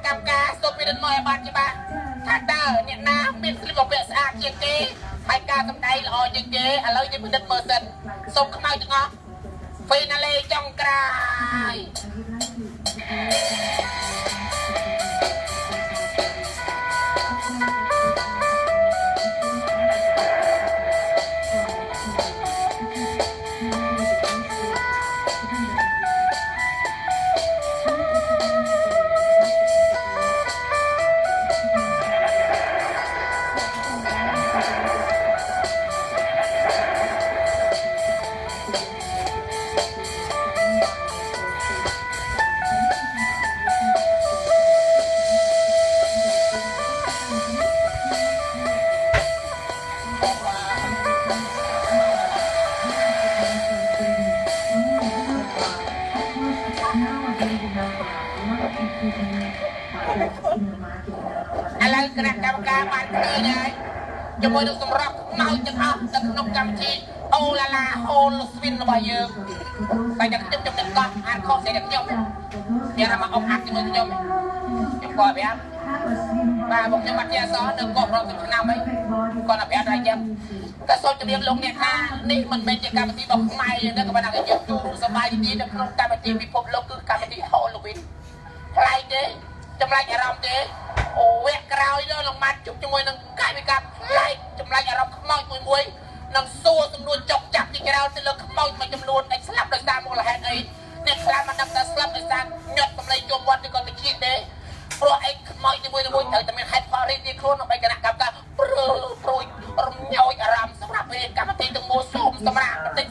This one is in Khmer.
កម្មការសូមពិនិត្យមកឲ្យបានច្បាស់ថាតើអ្នកណាមានស្លឹកបំពាក់ស្អាតជាងគេហើយការសម្ដែងល្អជាងគេឥឡូវយើងពិនិត្យមើលសិនសូមខ្មៅទាំងអស់ហ្វេណាលេចុងក្រោយឥឡូវគណៈកម្មការបានឃើញហើយជាមួយនឹងសម្រាប់ខ្មៅទាំងអស់នៅក្នុងកម្មវិធីអូឡាឡាហូលស្វិនរបស់យើងតែតែខ្ញុំកោះអានខុសតែខ្ញុំយ៉ាងណាមកអុកអាក់ជាមួយខ្ញុំគាត់ប្រាប់បាទមកខ្ញុំបាត់ជាអសនៅកោះរងទឹកឆ្នាំអីគាត់ប្រាប់ថាយ៉ាងក៏សូមជម្រាបលោកអ្នកថានេះមិនមែនជាកម្មវិធីរបស់ខ្មែរទេក៏ប៉ុន្តែយើងជួបសប្បាយទីនៅក្នុងកម្មវិធីពិភពលោកគឺកម្មវិធីហូលវិនថ្លៃទេចម្លែកអារម្មណ៍ទេអូវគ្គក្រោយនោះលោកម៉ាត់ជុំជាមួយនឹងកាយវិការផ្លែកចម្លែកអារម្មណ៍ខ្មោចមួយនឹងសួរសំណួរចុកចាប់ទីក្រោយទៅលើខ្មោចមួយចំនួនដែលស្លាប់ដោយសារមូលហេតុអីអ្នកខ្លះមិនដឹងថាស្លាប់ដោយសារញាត់សម្លេងជុំវត្តឬក៏តិចទេព្រោះអីខ្មោចមួយត្រូវតែមានហេតុផលរៀងៗខ្លួនដើម្បីគណៈកម្មការព្រួយរំញោចអារម្មណ៍សម្រាប់ពេលកម្មវិធីទាំងមូលសូមសម្រាប់បន្តិច